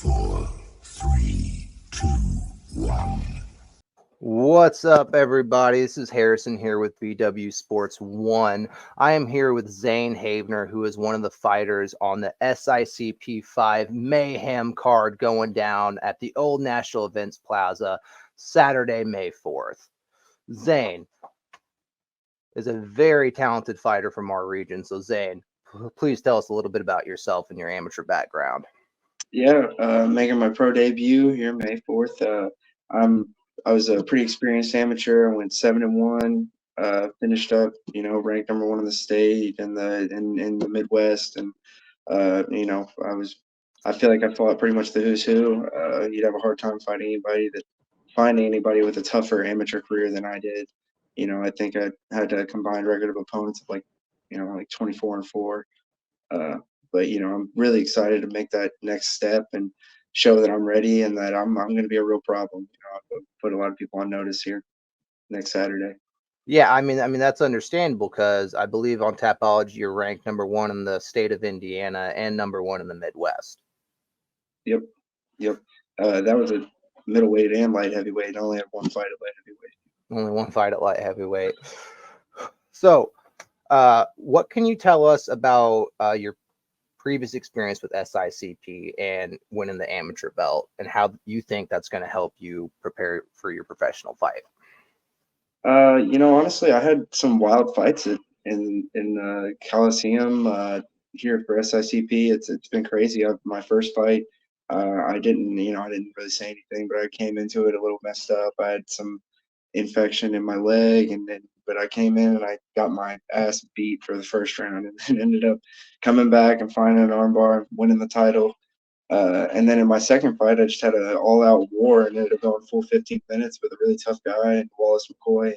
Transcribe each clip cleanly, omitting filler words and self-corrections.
4, 3, 2, 1. What's up, everybody? This is Harrison here with BW Sports 1. I am here with Zane Havener, who is one of the fighters on the SICP 5 Mayhem card going down at the Old National Events Plaza Saturday, May 4th. Zane is a very talented fighter from our region. So, Zane, please tell us a little bit about yourself and your amateur background. Yeah, making my pro debut here May 4th. I was a pretty experienced amateur. I went 7-1. Finished up, ranked number 1 in the state and in the Midwest. And I feel like I fought pretty much the who's who. You'd have a hard time finding anybody with a tougher amateur career than I did. I think I had a combined record of opponents of like 24-4. But I'm really excited to make that next step and show that I'm ready and that I'm going to be a real problem. I'll put a lot of people on notice here next Saturday. Yeah, I mean that's understandable because I believe on Tapology you're ranked number 1 in the state of Indiana and number 1 in the Midwest. Yep. That was a middleweight and light heavyweight. I only had one fight at light heavyweight. Only one fight at light heavyweight. So, what can you tell us about your previous experience with SICP and winning the amateur belt, and how you think that's going to help you prepare for your professional fight? Honestly, I had some wild fights in Coliseum here for SICP. It's been crazy. My first fight, I didn't really say anything, but I came into it a little messed up. I had some infection in my leg, but I came in and I got my ass beat for the first round, and then ended up coming back and finding an armbar, winning the title. And then in my second fight, I just had an all-out war and ended up going full 15 minutes with a really tough guy, and Wallace McCoy.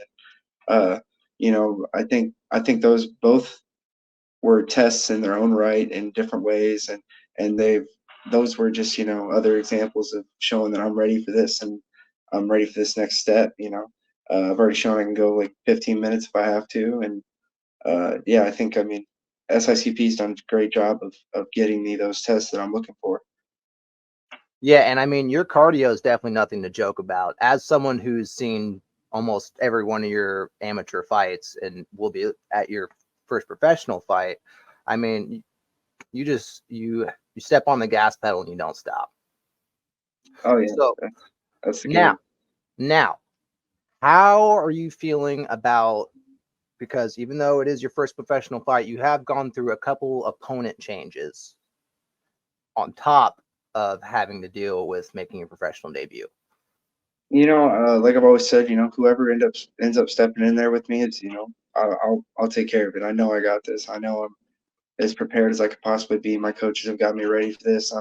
And I think those both were tests in their own right in different ways, and those were just other examples of showing that I'm ready for this and I'm ready for this next step. I've already shown I can go like 15 minutes if I have to, and I think SICP's done a great job of getting me those tests that I'm looking for. Yeah, and I mean, your cardio is definitely nothing to joke about. As someone who's seen almost every one of your amateur fights and will be at your first professional fight, I mean, you step on the gas pedal and you don't stop. Oh yeah. So that's the now, how are you feeling about, because even though it is your first professional fight, you have gone through a couple opponent changes on top of having to deal with making your professional debut? Like I've always said, whoever ends up stepping in there with me, it's I'll take care of it. I know I got this. I know I'm as prepared as I could possibly be. My coaches have got me ready for this.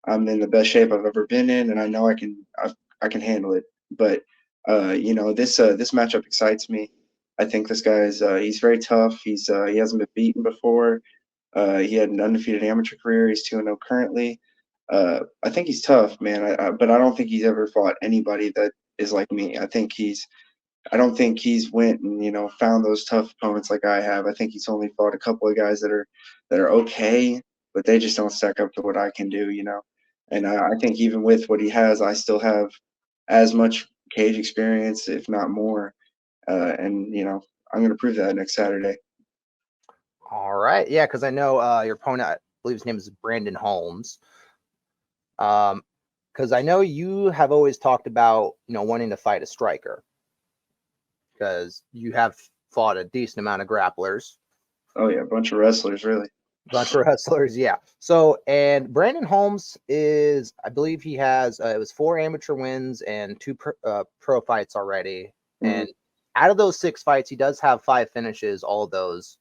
I'm in the best shape I've ever been in, and I know I can handle it. But this matchup excites me. I think this guy is he's very tough. He hasn't been beaten before. He had an undefeated amateur career. He's 2-0 currently. I think he's tough, man. But I don't think he's ever fought anybody that is like me. I don't think he's went and found those tough opponents like I have. I think he's only fought a couple of guys that are okay, but they just don't stack up to what I can do. And I think even with what he has, I still have as much cage experience, if not more. And I'm going to prove that next Saturday. All right, yeah, because I know your opponent, I believe his name is Brandon Holmes. Because I know you have always talked about wanting to fight a striker, because you have fought a decent amount of grapplers. Oh yeah, a bunch of wrestlers, really. Bunch of wrestlers, yeah. So, and Brandon Holmes is, I believe he has, it was 4 amateur wins and 2 pro fights already. Mm-hmm. And out of those 6 fights, he does have 5 finishes, all of those,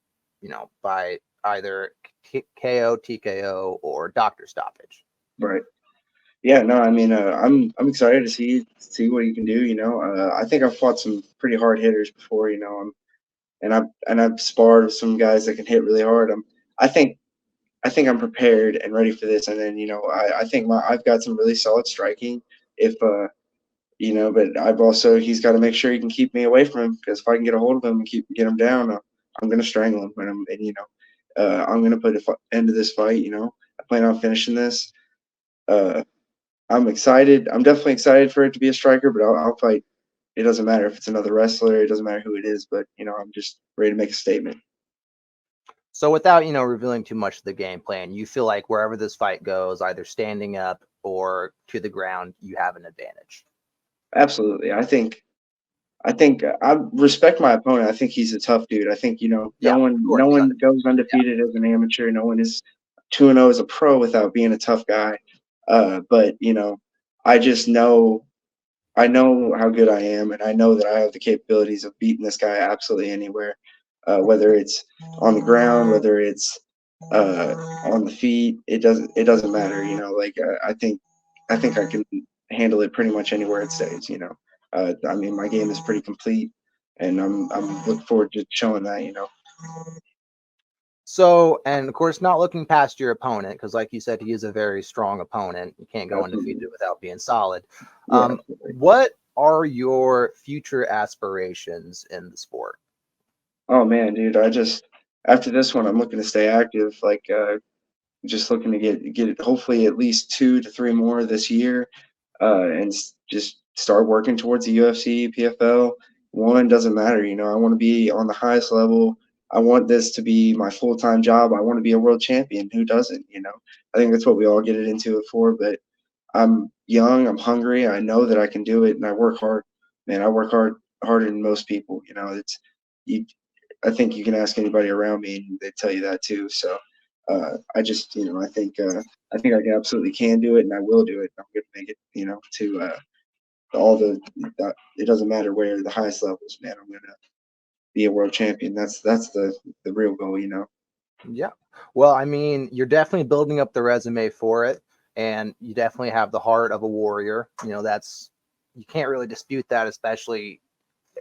by either KO, TKO, or doctor stoppage. Right. Yeah, no, I mean, I'm excited to see what he can do. I think I've fought some pretty hard hitters before, and I've sparred with some guys that can hit really hard. I think I'm prepared and ready for this. And then I think I've got some really solid striking. But he's got to make sure he can keep me away from him, because if I can get a hold of him and get him down, I'm going to strangle him. I'm going to put an end to this fight. I plan on finishing this. I'm excited. I'm definitely excited for it to be a striker, but I'll fight. It doesn't matter if it's another wrestler. It doesn't matter who it is, but I'm just ready to make a statement. So without, revealing too much of the game plan, you feel like wherever this fight goes, either standing up or to the ground, you have an advantage. Absolutely. I think I respect my opponent. I think he's a tough dude. I think no Yeah, of one course. no one goes undefeated as an amateur. No one is 2-0 as a pro without being a tough guy. But I just know I know how good I am, and I know that I have the capabilities of beating this guy absolutely anywhere, whether it's on the ground, whether it's on the feet. It doesn't matter. I think I can handle it pretty much anywhere it stays. I mean, my game is pretty complete, and I'm looking forward to showing that. So, and of course, not looking past your opponent, because like you said, he is a very strong opponent. You can't go Absolutely. undefeated without being solid. Yeah, absolutely. What are your future aspirations in the sport? Oh man, dude, after this one, I'm looking to stay active. Like, just looking to get it, hopefully at least 2 to 3 more this year, and just start working towards the UFC, PFL. One doesn't matter. I want to be on the highest level. I want this to be my full-time job. I want to be a world champion. Who doesn't? I think that's what we all get it into it for. But I'm young. I'm hungry. I know that I can do it, and I work hard. Man, I work harder than most people. It's you. I think you can ask anybody around me, and they tell you that too. So I just, I think I absolutely can do it, and I will do it. I'm going to make it, to all the. It doesn't matter where the highest levels, man. I'm going to be a world champion. That's the real goal. Yeah. Well, I mean, you're definitely building up the resume for it, and you definitely have the heart of a warrior. You can't really dispute that, especially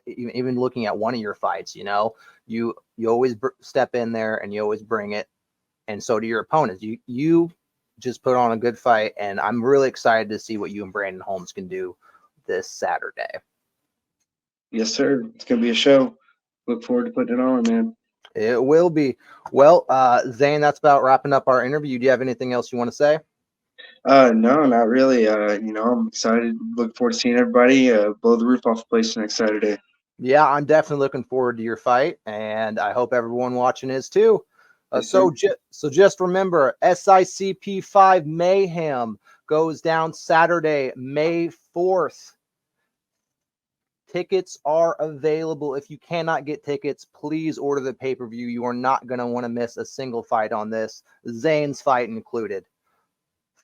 even looking at one of your fights. You always step in there and you always bring it, and so do your opponents. You just put on a good fight, and I'm really excited to see what you and Brandon Holmes can do this Saturday. Yes, sir. It's going to be a show. Look forward to putting it on, man. It will be. Well, Zane, that's about wrapping up our interview. Do you have anything else you want to say? No, not really. I'm excited. Look forward to seeing everybody blow the roof off the place next Saturday. Yeah, I'm definitely looking forward to your fight, and I hope everyone watching is too. Yes, So just remember, SICP 5 Mayhem goes down Saturday, May 4th. Tickets are available. If you cannot get tickets, please order the pay-per-view. You are not going to want to miss a single fight on this, Zane's fight included.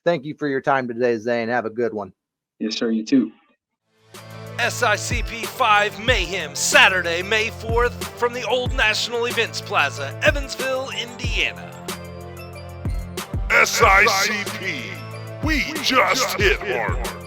Thank you for your time today, Zane. Have a good one. Yes, sir. You too. SICP 5 Mayhem, Saturday, May 4th, from the Old National Events Plaza, Evansville, Indiana. SICP. We just hit hard.